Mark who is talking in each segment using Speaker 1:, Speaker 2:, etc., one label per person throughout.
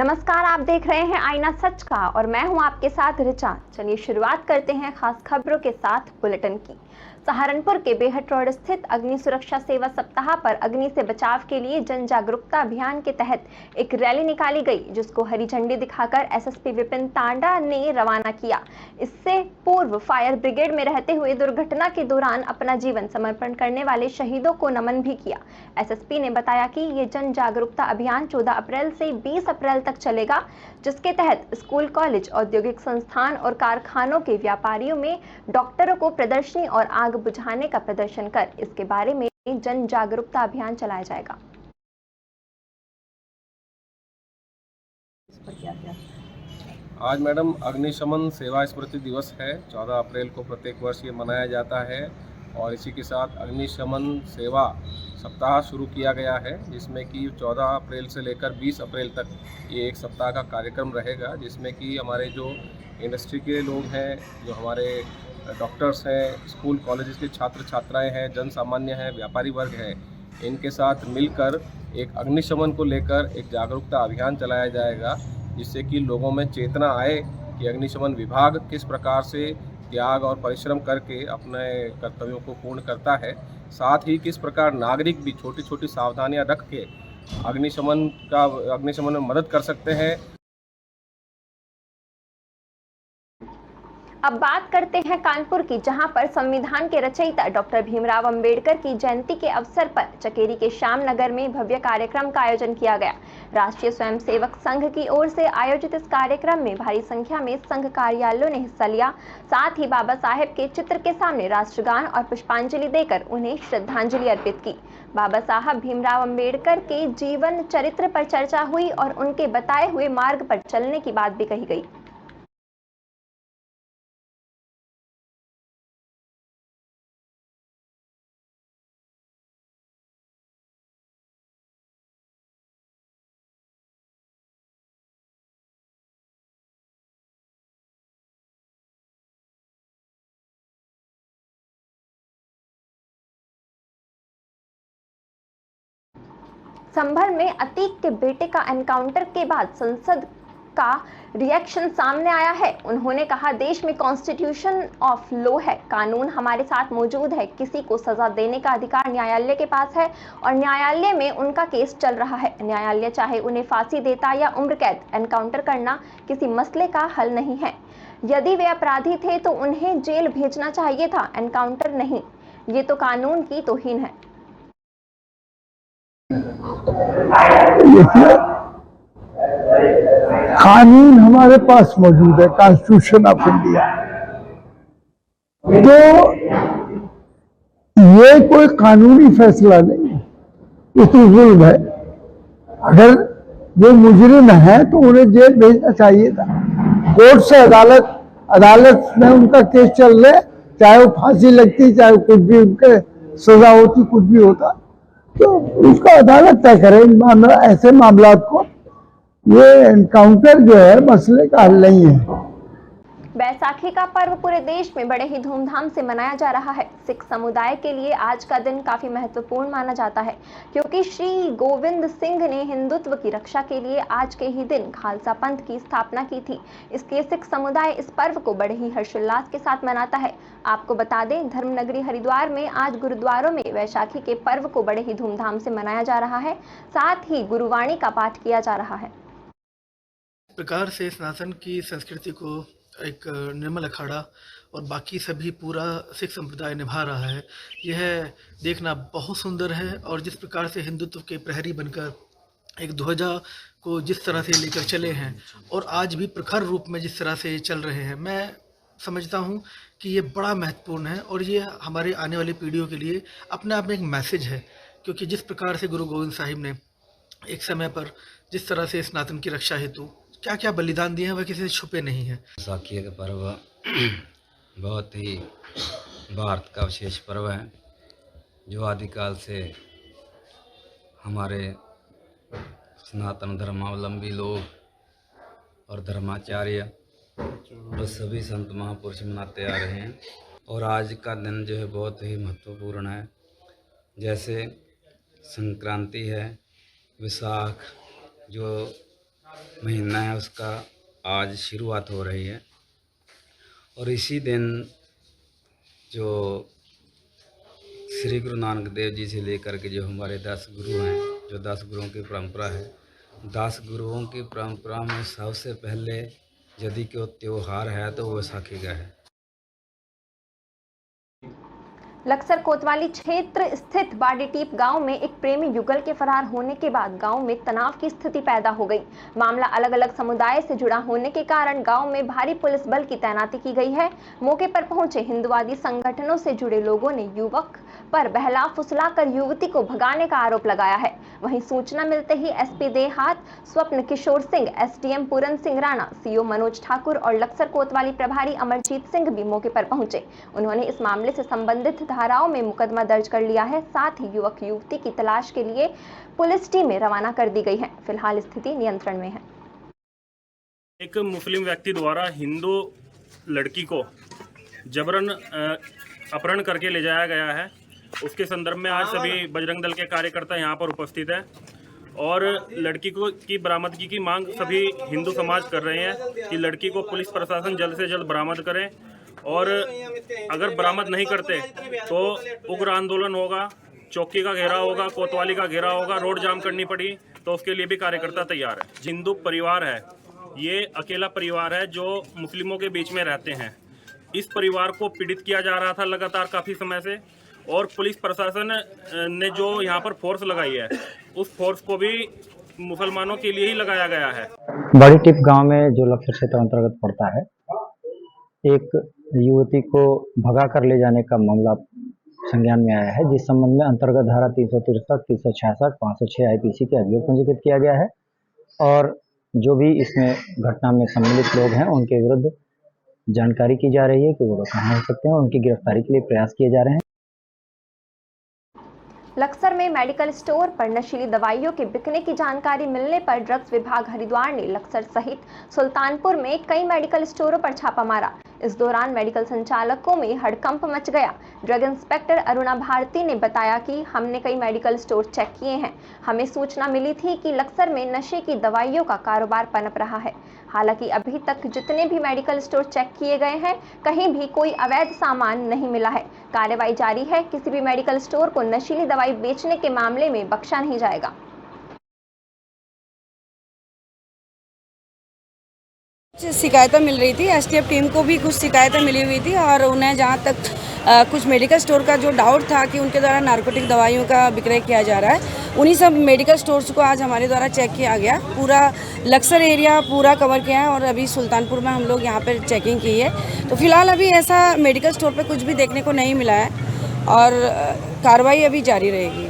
Speaker 1: नमस्कार, आप देख रहे हैं आईना सच का और मैं हूं आपके साथ ऋचा। चलिए शुरुआत करते हैं खास खबरों के साथ बुलेटिन की। सहारनपुर के बेहट रोड स्थित अग्नि सुरक्षा सेवा सप्ताह पर अग्नि से बचाव के लिए जन जागरूकता अभियान के तहत एक रैली निकाली गई, जिसको हरी झंडी दिखाकर एसएसपी विपिन तांडा ने रवाना किया। इससे पूर्व फायर ब्रिगेड में रहते हुए दुर्घटना के दौरान अपना जीवन समर्पण करने वाले शहीदों को नमन भी किया। एसएसपी ने बताया कि ये जन जागरूकता अभियान 14 अप्रैल से 20 अप्रैल तक चलेगा, जिसके तहत स्कूल, कॉलेज, औद्योगिक संस्थान और कारखानों के व्यापारियों में डॉक्टरों को प्रदर्शनी और आग बुझाने का प्रदर्शन कर इसके बारे में जन जागरूकता अभियान चलाया जाएगा।
Speaker 2: आज मैडम अग्निशमन सेवा स्मृति दिवस है। 14 अप्रैल को प्रत्येक वर्ष ये मनाया जाता है और इसी के साथ अग्निशमन सेवा सप्ताह शुरू किया गया है, जिसमें कि 14 अप्रैल से लेकर 20 अप्रैल तक ये एक सप्ताह का कार्यक्रम रहेगा, जिसमें कि हमारे जो इंडस्ट्री के लोग हैं, जो हमारे डॉक्टर्स हैं, स्कूल कॉलेजेस के छात्र छात्राएं हैं, जन सामान्य हैं, व्यापारी वर्ग है, इनके साथ मिलकर एक अग्निशमन को लेकर एक जागरूकता अभियान चलाया जाएगा, जिससे कि लोगों में चेतना आए कि अग्निशमन विभाग किस प्रकार से त्याग और परिश्रम करके अपने कर्तव्यों को पूर्ण करता है। साथ ही किस प्रकार नागरिक भी छोटी छोटी सावधानियां रख के अग्निशमन में मदद कर सकते हैं।
Speaker 1: अब बात करते हैं कानपुर की, जहां पर संविधान के रचयिता डॉक्टर भीमराव अंबेडकर की जयंती के अवसर पर चकेरी के श्याम नगर में भव्य कार्यक्रम का आयोजन किया गया। राष्ट्रीय स्वयंसेवक संघ की ओर से आयोजित इस कार्यक्रम में भारी संख्या में संघ कार्यालयों ने हिस्सा लिया। साथ ही बाबा साहेब के चित्र के सामने राष्ट्रगान और पुष्पांजलि देकर उन्हें श्रद्धांजलि अर्पित की। बाबा साहब भीमराव अंबेडकर के जीवन चरित्र पर चर्चा हुई और उनके बताए हुए मार्ग पर चलने की बात भी कही गई। संभल में अतीक के बेटे का एनकाउंटर के बाद संसद का रिएक्शन सामने आया है। उन्होंने कहा, देश में कॉन्स्टिट्यूशन ऑफ लॉ है, कानून हमारे साथ मौजूद है, किसी को सजा देने का अधिकार न्यायालय के पास है और न्यायालय में उनका केस चल रहा है। न्यायालय चाहे उन्हें फांसी देता या उम्र कैद, एनकाउंटर करना किसी मसले का हल नहीं है। यदि वे अपराधी थे तो उन्हें जेल भेजना चाहिए था, एनकाउंटर नहीं। ये तो कानून की तौहीन है।
Speaker 3: देखिए, कानून हमारे पास मौजूद है, कॉन्स्टिट्यूशन ऑफ इंडिया। तो ये कोई कानूनी फैसला नहीं है, ये तो जुल्म है। अगर वो मुजरिम है तो उन्हें जेल भेजना चाहिए था। कोर्ट से अदालत में उनका केस चल रहे, चाहे वो फांसी लगती, चाहे कुछ भी उनके सजा होती, कुछ भी होता, तो उसका अदालत तय करे ऐसे मामला को। ये एनकाउंटर जो है मसले का हल नहीं है।
Speaker 1: बैसाखी का पर्व पूरे देश में बड़े ही धूमधाम से मनाया जा रहा है। सिख समुदाय के लिए आज का दिन काफी महत्वपूर्ण माना जाता है, क्योंकि श्री गोविंद सिंह ने हिंदुत्व की रक्षा के लिए आज के ही दिन खालसा पंथ की स्थापना की थी। इसलिए सिख समुदाय इस पर्व को बड़े ही हर्षोल्लास के साथ मनाता है। आपको बता दें, धर्मनगरी हरिद्वार में आज गुरुद्वारों में वैशाखी के पर्व को बड़े ही धूमधाम से मनाया जा रहा है। साथ ही गुरुवाणी का पाठ किया जा रहा है।
Speaker 4: प्रकार से सनातन की संस्कृति को एक निर्मल अखाड़ा और बाकी सभी पूरा सिख संप्रदाय निभा रहा है, यह देखना बहुत सुंदर है। और जिस प्रकार से हिंदुत्व के प्रहरी बनकर एक ध्वजा को जिस तरह से लेकर चले हैं और आज भी प्रखर रूप में जिस तरह से चल रहे हैं, मैं समझता हूं कि ये बड़ा महत्वपूर्ण है और ये हमारे आने वाली पीढ़ियों के लिए अपने आप में एक मैसेज है। क्योंकि जिस प्रकार से गुरु गोविंद साहिब ने एक समय पर जिस तरह से सनातन की रक्षा हेतु क्या क्या बलिदान दिए हैं, वह किसी से छुपे नहीं हैं।
Speaker 5: बैसाखी का पर्व बहुत ही भारत का विशेष पर्व है, जो आदिकाल से हमारे सनातन धर्मावलंबी लोग और धर्माचार्य और सभी संत महापुरुष मनाते आ रहे हैं। और आज का दिन जो है बहुत ही महत्वपूर्ण है। जैसे संक्रांति है, विशाख जो महीना है उसका आज शुरुआत हो रही है। और इसी दिन जो श्री गुरु नानक देव जी से लेकर के जो हमारे 10 गुरु हैं, जो 10 गुरुओं की परंपरा है, 10 गुरुओं की परंपरा में सबसे पहले यदि कोई त्यौहार है तो वो बैसाखी का है।
Speaker 1: लक्सर कोतवाली क्षेत्र स्थित बाडीटीप गांव में एक प्रेमी युगल के फरार होने के बाद गांव में तनाव की स्थिति पैदा हो गई। मामला अलग अलग समुदाय से जुड़ा होने के कारण गांव में भारी पुलिस बल की तैनाती की गई है। मौके पर पहुंचे हिंदुवादी संगठनों से जुड़े लोगों ने युवक पर बहला फुसलाकर युवती को भगाने का आरोप लगाया है। वहीं सूचना मिलते ही एसपी देहात स्वप्न किशोर सिंह, एसडीएम पूरन सिंह राणा, सीओ मनोज ठाकुर और लक्सर कोतवाली प्रभारी अमरजीत सिंह भी मौके पर पहुंचे। उन्होंने इस मामले से संबंधित धाराओं में मुकदमा दर्ज कर लिया है। साथ ही युवक युवती की तलाश के लिए पुलिस टीमें रवाना कर दी गई हैं। फिलहाल स्थिति नियंत्रण में है।
Speaker 6: एक मुस्लिम व्यक्ति द्वारा हिंदू लड़की को जबरन अपहरण करके ले जाया गया है। उसके संदर्भ में आज सभी बजरंग दल के कार्यकर्ता यहाँ पर उपस्थित हैं और लड़की को की बरामदगी की मांग सभी हिंदू समाज कर रहे हैं कि लड़की को पुलिस प्रशासन जल्द से जल्द बरामद करे और अगर बरामद नहीं करते तो उग्र आंदोलन होगा, चौकी का घेराव होगा, कोतवाली का घेराव होगा, रोड जाम करनी पड़ी तो उसके लिए भी कार्यकर्ता तैयार है। हिंदू परिवार है, ये अकेला परिवार है जो मुस्लिमों के बीच में रहते हैं। इस परिवार को पीड़ित किया जा रहा था लगातार काफ़ी समय से और पुलिस प्रशासन ने जो यहाँ पर फोर्स लगाई है उस फोर्स को भी मुसलमानों के लिए ही लगाया गया है।
Speaker 7: बाडीटीप गांव में जो लक्सर क्षेत्र अंतर्गत पड़ता है, एक युवती को भगा कर ले जाने का मामला संज्ञान में आया है, जिस संबंध में अंतर्गत धारा 363, 366, 506 आईपीसी के अभियोग पंजीकृत किया गया है और जो भी इसमें घटना में सम्मिलित लोग हैं उनके विरुद्ध जानकारी की जा रही है कि वो लोग कहाँ हो सकते हैं। उनकी गिरफ्तारी के लिए प्रयास किए जा रहे हैं।
Speaker 1: लक्सर में मेडिकल स्टोर पर नशीली दवाइयों के बिकने की जानकारी मिलने पर ड्रग्स विभाग हरिद्वार ने लक्सर सहित सुल्तानपुर में कई मेडिकल स्टोरों पर छापा मारा। इस दौरान मेडिकल संचालकों में हड़कंप मच गया। ड्रग इंस्पेक्टर अरुणा भारती ने बताया कि हमने कई मेडिकल स्टोर चेक किए हैं। हमें सूचना मिली थी कि लक्सर में नशे की दवाइयों का कारोबार पनप रहा है। हालांकि अभी तक जितने भी मेडिकल स्टोर चेक किए गए हैं कहीं भी कोई अवैध सामान नहीं मिला है। कार्रवाई जारी है। किसी भी मेडिकल स्टोर को नशीली दवाई बेचने के मामले में बख्शा नहीं जाएगा।
Speaker 8: शिकायतें मिल रही थी, एसटीएफ टीम को भी कुछ शिकायतें मिली हुई थी और उन्हें जहां तक कुछ मेडिकल स्टोर का जो डाउट था कि उनके द्वारा नारकोटिक दवाइयों का विक्रय किया जा रहा है, उन्हीं सब मेडिकल स्टोर्स को आज हमारे द्वारा चेक किया गया। पूरा लक्सर एरिया पूरा कवर किया है और अभी सुल्तानपुर में हम लोग यहाँ पर चेकिंग की है। तो फिलहाल अभी ऐसा मेडिकल स्टोर पर कुछ भी देखने को नहीं मिला है और कार्रवाई अभी जारी रहेगी।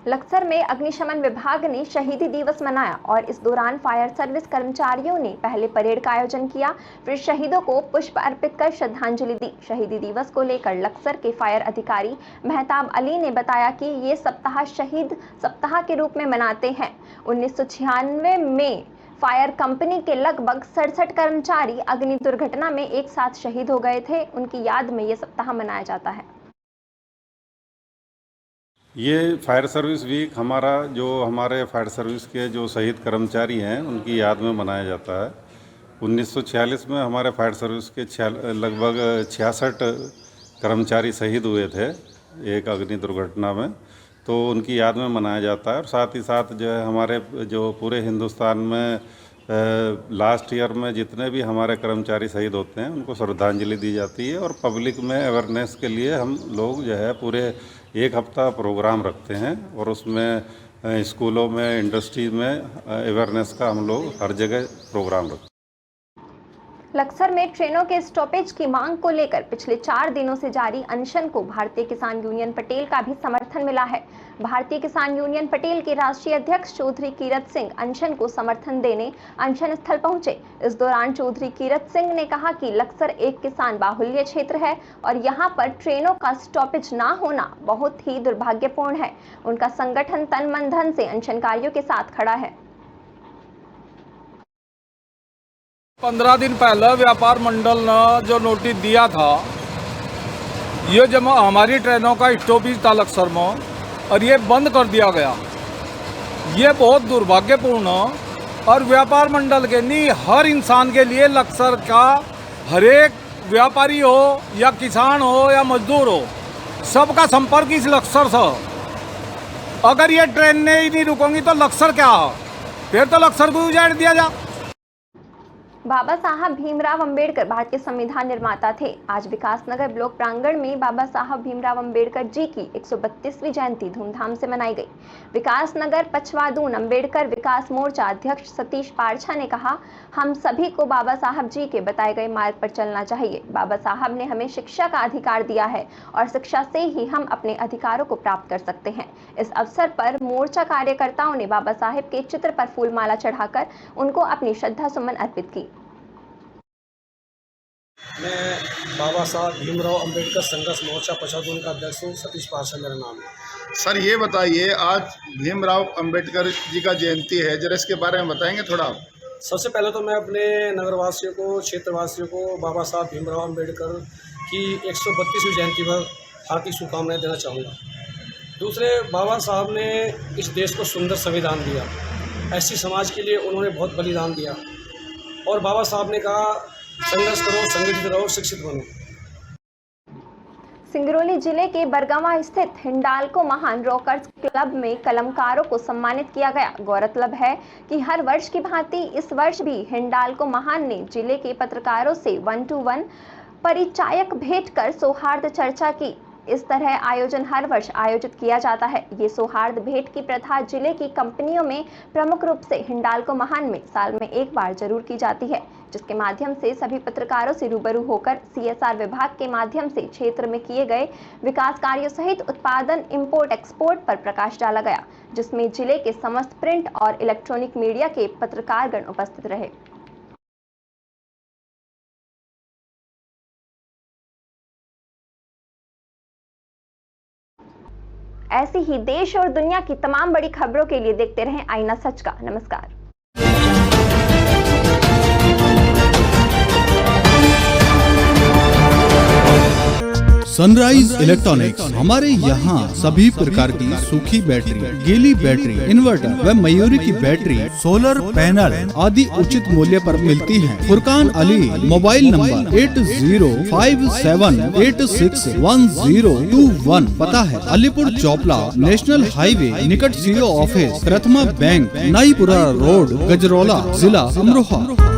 Speaker 1: लक्सर में अग्निशमन विभाग ने शहीदी दिवस मनाया और इस दौरान फायर सर्विस कर्मचारियों ने पहले परेड का आयोजन किया, फिर शहीदों को पुष्प अर्पित कर श्रद्धांजलि दी। शहीदी दिवस को लेकर लक्सर के फायर अधिकारी मेहताब अली ने बताया कि ये सप्ताह शहीद सप्ताह के रूप में मनाते हैं। 1996 में फायर कंपनी के लगभग 67 कर्मचारी अग्नि दुर्घटना में एक साथ शहीद हो गए थे। उनकी याद में ये सप्ताह मनाया जाता है।
Speaker 9: ये फायर सर्विस वीक हमारे फायर सर्विस के जो शहीद कर्मचारी हैं उनकी याद में मनाया जाता है। 1946 में हमारे फायर सर्विस के लगभग 66 कर्मचारी शहीद हुए थे एक अग्नि दुर्घटना में, तो उनकी याद में मनाया जाता है। और साथ ही साथ जो है हमारे जो पूरे हिंदुस्तान में लास्ट ईयर में जितने भी हमारे कर्मचारी शहीद होते हैं उनको श्रद्धांजलि दी जाती है और पब्लिक में अवेयरनेस के लिए हम लोग जो है पूरे एक हफ्ता प्रोग्राम रखते हैं और उसमें स्कूलों में, इंडस्ट्री में अवेयरनेस का हम लोग हर जगह प्रोग्राम रखते हैं।
Speaker 1: लक्सर में ट्रेनों के स्टॉपेज की मांग को लेकर पिछले 4 दिनों से जारी अनशन को भारतीय किसान यूनियन पटेल का भी समर्थन मिला है। भारतीय किसान यूनियन पटेल के राष्ट्रीय अध्यक्ष चौधरी कीरत सिंह अनशन को समर्थन देने अनशन स्थल पहुंचे। इस दौरान चौधरी कीरत सिंह ने कहा कि लक्सर एक किसान बाहुल्य क्षेत्र है और यहां पर ट्रेनों का स्टॉपेज ना होना बहुत ही दुर्भाग्यपूर्ण है। उनका संगठन तन मन धन से अनशनकारियों के साथ खड़ा है।
Speaker 10: 15 दिन पहले व्यापार मंडल ने जो नोटिस दिया था, ये जब हमारी ट्रेनों का स्टॉपेज था लक्सर में और ये बंद कर दिया गया। ये बहुत दुर्भाग्यपूर्ण और व्यापार मंडल के नहीं, हर इंसान के लिए लक्सर का हर एक व्यापारी हो या किसान हो या मजदूर हो, सबका संपर्क इस लक्सर से। अगर ये ट्रेन ही नहीं रुकेंगी तो लक्सर क्या हो, फिर तो लक्सर को उजाड़ दिया जा।
Speaker 1: बाबा साहब भीमराव अंबेडकर भारत के संविधान निर्माता थे। आज विकासनगर ब्लॉक प्रांगण में बाबा साहब भीमराव अंबेडकर जी की 132वीं जयंती धूमधाम से मनाई गई। विकासनगर पचवादून अंबेडकर विकास मोर्चा अध्यक्ष सतीश पारछा ने कहा, हम सभी को बाबा साहब जी के बताए गए मार्ग पर चलना चाहिए। बाबा साहब ने हमें शिक्षा का अधिकार दिया है और शिक्षा से ही हम अपने अधिकारों को प्राप्त कर सकते हैं। इस अवसर पर मोर्चा कार्यकर्ताओं ने बाबा साहेब के चित्र पर फूलमाला चढ़ाकर उनको अपनी श्रद्धा सुमन अर्पित की।
Speaker 11: मैं बाबा साहब भीमराव अंबेडकर संघर्ष मोर्चा पचवादून का अध्यक्ष हूँ, सतीश पारछा मेरा नाम है।
Speaker 12: सर ये बताइए, आज भीमराव अंबेडकर जी का जयंती है, जरा इसके बारे में बताएंगे थोड़ा।
Speaker 11: सबसे पहले तो मैं अपने नगरवासियों को, क्षेत्रवासियों को बाबा साहब भीमराव अंबेडकर की 132वीं जयंती पर हार्दिक शुभकामनाएं देना चाहूँगा। दूसरे, बाबा साहब ने इस देश को सुंदर संविधान दिया, ऐसी समाज के लिए उन्होंने बहुत बलिदान दिया और बाबा साहब ने कहा संघर्ष करो, संगठित रहो, शिक्षित बनो।
Speaker 1: सिंगरौली जिले के बरगवां स्थित हिंडाल्को महान रॉकर्स क्लब में कलमकारों को सम्मानित किया गया। गौरतलब है कि हर वर्ष की भांति इस वर्ष भी हिंडाल्को महान ने जिले के पत्रकारों से 1-to-1 परिचायक भेंट कर सौहार्द चर्चा की। इस तरह आयोजन हर वर्ष आयोजित किया जाता है। ये सौहार्द भेंट की प्रथा जिले की कंपनियों में प्रमुख रूप से हिंडाल्को महान में साल में एक बार जरूर की जाती है, जिसके माध्यम से सभी पत्रकारों से रूबरू होकर CSR विभाग के माध्यम से क्षेत्र में किए गए विकास कार्यों सहित उत्पादन, इंपोर्ट एक्सपोर्ट पर प्रकाश डाला गया, जिसमें जिले के समस्त प्रिंट और इलेक्ट्रॉनिक मीडिया के पत्रकारगण उपस्थित रहे। ऐसी ही देश और दुनिया की तमाम बड़ी खबरों के लिए देखते रहें आईना सच का। नमस्कार।
Speaker 13: सनराइज इलेक्ट्रॉनिक्स, हमारे यहाँ सभी प्रकार की सूखी बैटरी, गीली बैटरी, इन्वर्टर व मयूरी की बैटरी, सोलर पैनल आदि उचित मूल्य पर मिलती हैं। Furqan Ali, mobile number 8057861021। पता है अलीपुर चौपला, नेशनल हाईवे निकट CO ऑफिस, प्रथमा बैंक, नाईपुरा रोड, गजरौला, जिला अमरोहा।